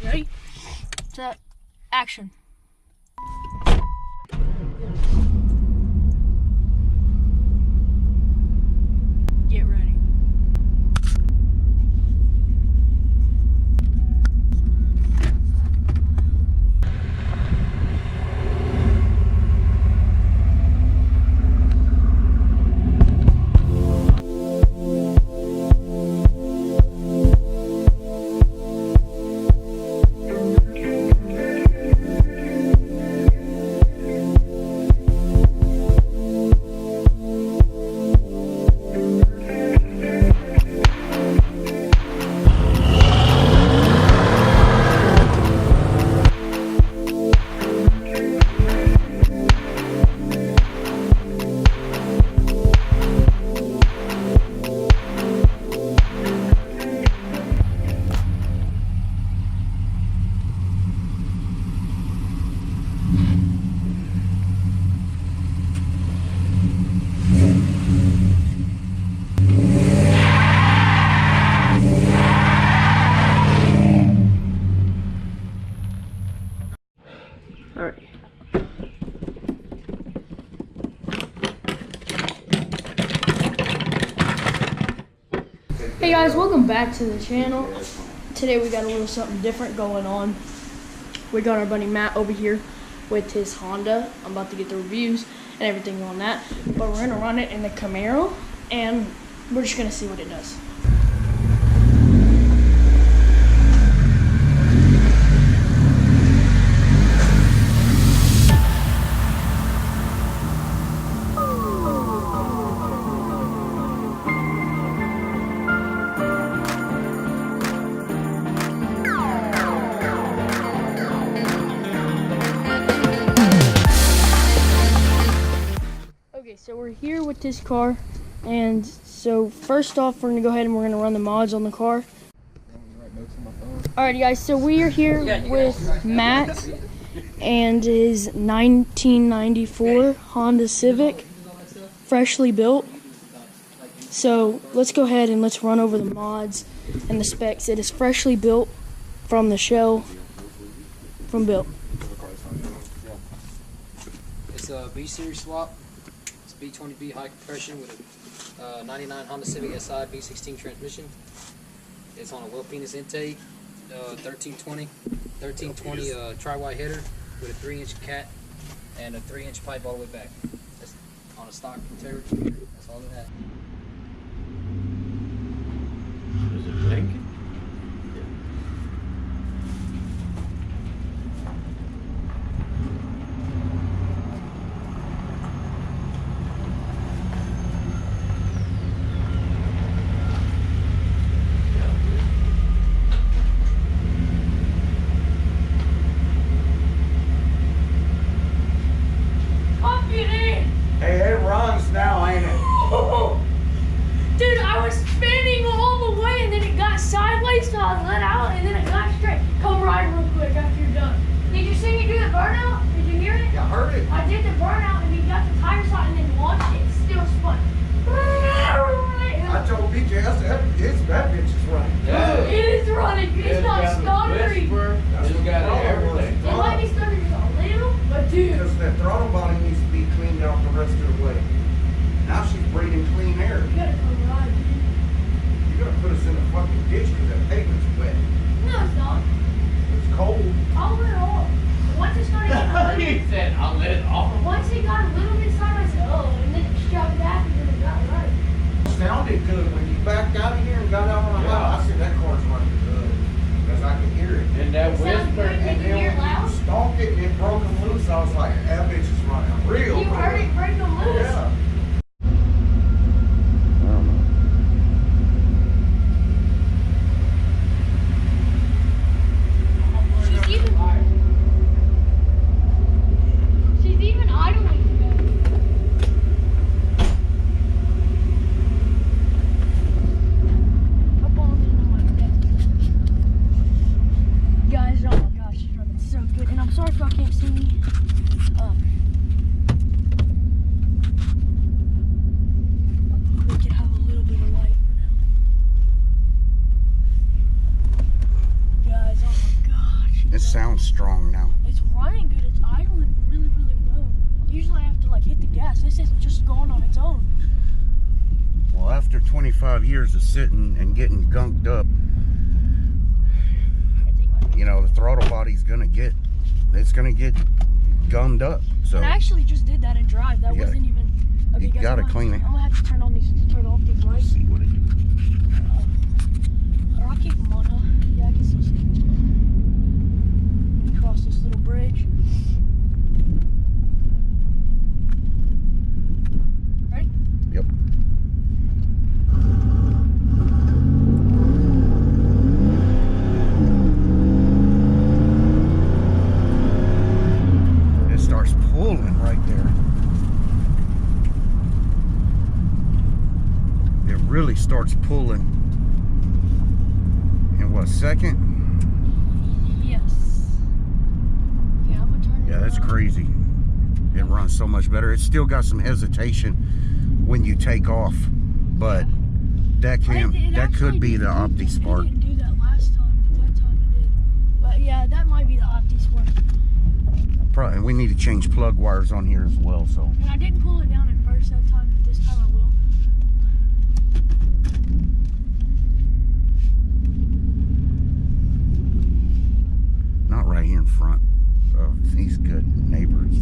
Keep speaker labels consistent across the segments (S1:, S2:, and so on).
S1: Ready? Set. Action. Get ready. Alright. Hey guys, welcome back to the channel. Today we got a little something different going on. We got our buddy Matt over here with his Honda. I'm about to get the reviews and everything on that. But we're gonna run it in the Camaro and we're just gonna see what it does. So we're here with this car, and so first off we're gonna go ahead and we're gonna run the mods on the car. Alright guys, so we are here with Matt and his 1994 Honda Civic, freshly built. So let's go ahead and let's run over the mods and the specs. It is freshly built from the shell, from built.
S2: It's a B series swap. B20B high compression with a 99 Honda Civic SI B16 transmission. It's on a well penis intake, 1320 tri-wide header with a 3-inch cat and a 3-inch pipe all the way back. That's on a stock interior. That's all it has.
S3: Is it blinking?
S4: Hey, it runs now, ain't it?
S1: Dude, I was spinning all the way and then it got sideways, so I let out and then it got straight. Come ride real quick after you're done. Did you see me do the burnout? Did you hear it?
S4: Yeah, I heard it.
S1: I did the burnout and we got the tires out and then launched it. It still spun.
S4: I told BJ, I said, that bitch is running.
S3: Yeah.
S1: It is running. It's not stuttering.
S3: It's got everything.
S1: It might be stuttering just a little, but dude.
S4: Because that throttle body needs to be cleaned out the rest of the way. Now she's breathing clean air.
S1: You gotta come ride, dude.
S4: You're going to put us in a fucking ditch because that pavement's wet.
S1: No, it's not.
S4: It's cold.
S1: I'll let it off. Once it started getting a little,
S3: He said, I'll let it off.
S1: once it got a little bit sideways, I said, oh, and then it shoved back and then it got right.
S4: Sounded good when you backed out of here and got out on the highway. I said, that car's running good. Because I could hear it.
S3: And that
S1: It sounds
S3: whisper.
S1: good.
S4: And
S1: Did you
S4: then
S1: hear it
S4: when
S1: loud?
S4: you stomped it and it broke them loose, I was like, that bitch is running real
S1: You
S4: good.
S1: heard it break them loose?
S4: Yeah.
S5: running strong now.
S1: It's running good. It's idling really, really well. Usually I have to like hit the gas. This is just going on its own.
S5: Well, after 25 years of sitting and getting gunked up, you know, the throttle body's gonna get gummed up. So
S1: And I actually just did that in drive. That
S5: Yeah.
S1: wasn't even. Okay,
S5: You
S1: guys,
S5: gotta
S1: I'm
S5: clean it.
S1: I'm gonna have to turn off these lights.
S5: see what it is.
S1: Or I'll keep them on, huh? Yeah, I can still see them. Cross this little bridge. Ready?
S5: Yep. It starts pulling right there. It really starts pulling in what, second?
S1: Yes. Yeah, I'm gonna turn it
S5: Yeah, that's
S1: around.
S5: crazy. It runs so much better. It's still got some hesitation when you take off, but that could be the Opti Spark.
S1: It didn't do that last time, but that time it did. But yeah, that might be the Opti Spark.
S5: Probably, we need to change plug wires on here as well. So
S1: And I didn't pull it down at first that time, but this time I will.
S5: not right here in front of these good neighbors.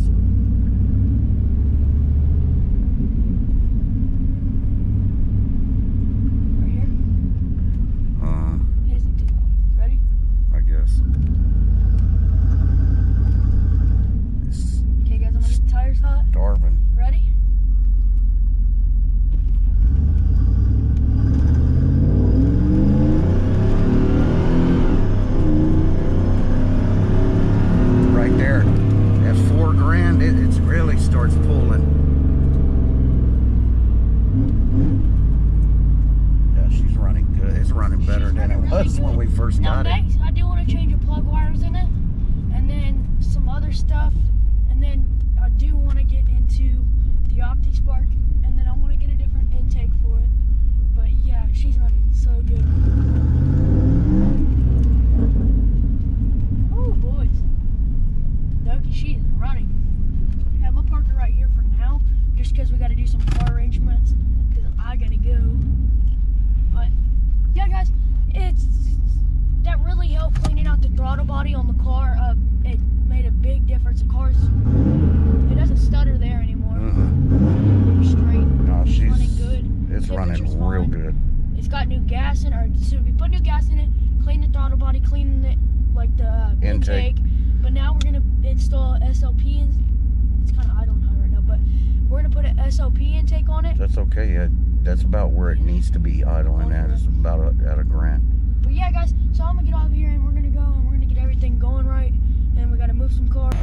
S1: Right here. It isn't too loud. Ready?
S5: I guess. It's
S1: Okay, guys, I'm gonna get the tires hot.
S5: Darwin.
S1: Ready?
S5: Right there. At $4,000, it really starts pulling. Yeah, she's running good. It's running better than it was when we first
S1: Now
S5: got it.
S1: next, I do want to change the plug wires in it, and then some other stuff, and then I do want to get into the Opti Spark, and then I want to get a different intake for it. But yeah, she's running so good. Oh boys, Doki, she is running. Yeah, I'm gonna park her right here for now, just because we got to do some car arrangements, because I gotta go. But yeah, guys, that really helped cleaning out the throttle body on the car. It made a big difference. The car's, it doesn't stutter there anymore. Straight.
S5: No,
S1: It's
S5: she's
S1: running good.
S5: It's running
S1: Temperature's
S5: real
S1: fine.
S5: good.
S1: It's got new gas in it. So we put new gas in it, clean the throttle body, clean the intake. But now we're gonna install SLP in. It's kind of idling high right now, but we're gonna put an SLP intake on it.
S5: That's okay. Yeah, that's about where it needs to be idling at. It's about at $1,000.
S1: But yeah, guys, so I'm gonna get off here and we're gonna go and we're gonna get everything going right, and we gotta move some cars.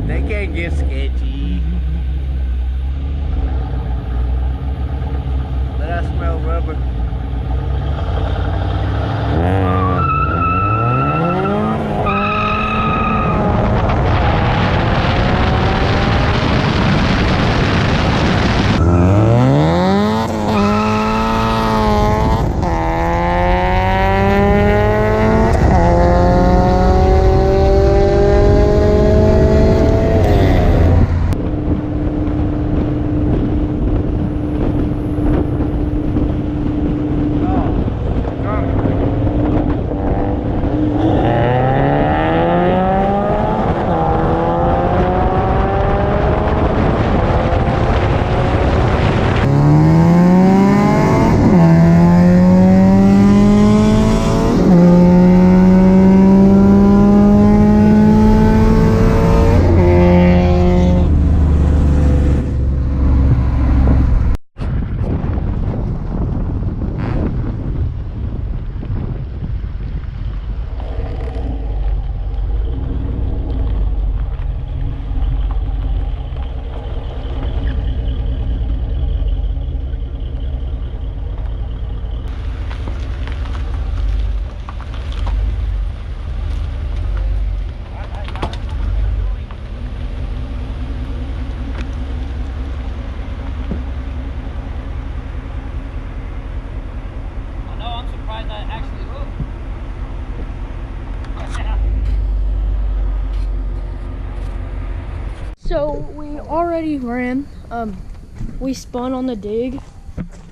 S3: They can't get sketchy. But I smell rubber.
S1: So we already ran. We spun on the dig,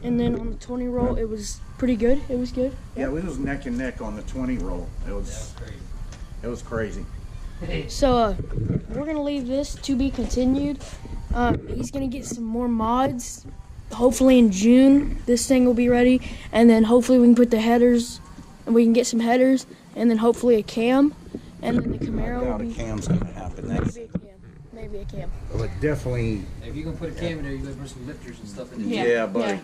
S1: and then on the 20 roll, it was pretty good. It was good.
S5: Yeah, we was neck and neck on the 20 roll. It was crazy.
S1: So we're gonna leave this to be continued. He's gonna get some more mods. Hopefully in June, this thing will be ready, and then hopefully we can put the headers, and we can get some headers, and then hopefully a cam, and then the Camaro will be.
S5: A cam's gonna happen. That's,
S1: Maybe a cam.
S5: but definitely.
S2: If you're gonna put a cam in there, you gotta put some lifters and stuff in it.
S1: Yeah.
S5: Buddy.
S1: Yeah.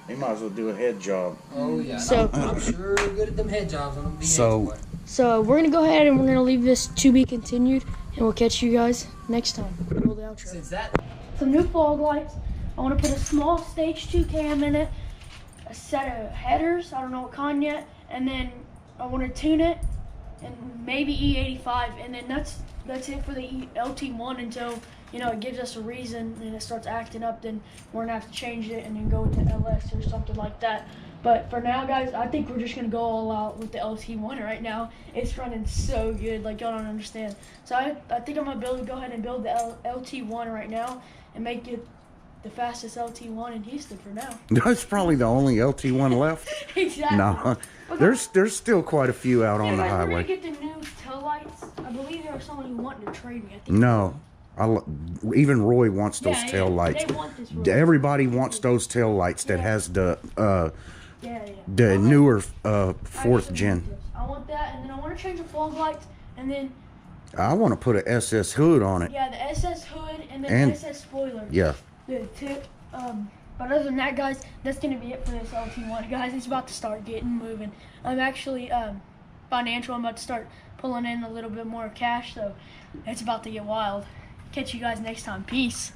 S5: You might as well do a head job.
S2: Oh yeah.
S1: So-
S2: I'm sure good at them head jobs on them.
S5: So-
S1: So we're gonna go ahead and we're gonna leave this to be continued, and we'll catch you guys next time. Roll the outro.
S2: Since that.
S1: Some new fog lights. I want to put a small stage 2 cam in it, a set of headers, I don't know what kind yet, and then I want to tune it, and maybe E85, and then that's it for the LT1 until, you know, it gives us a reason and it starts acting up, then we're gonna have to change it and then go to LS or something like that. But for now, guys, I think we're just gonna go all out with the LT1 right now. It's running so good, like y'all don't understand. So I think I'm gonna go ahead and build the LT1 right now and make it the fastest LT1 in Houston for now.
S5: That's probably the only LT1 left.
S1: Exactly.
S5: No, there's still quite a few out on the
S1: We're
S5: highway.
S1: gonna get the new tail lights. I believe there was someone who wanted to trade me. I think.
S5: No, even Roy wants those tail lights.
S1: They want this. Really.
S5: Everybody wants those tail lights that has the
S1: Yeah.
S5: the newer
S1: I
S5: fourth
S1: actually
S5: gen.
S1: want this. I want that, and then I want to change the fog lights, and then
S5: I want to put a SS hood on it.
S1: yeah, the SS hood, and then
S5: And-
S1: the SS spoiler.
S5: Yeah.
S1: The tip. But other than that, guys, that's gonna be it for this LT1. Guys, it's about to start getting moving. I'm actually financial. I'm about to start pulling in a little bit more cash, so it's about to get wild. Catch you guys next time. Peace.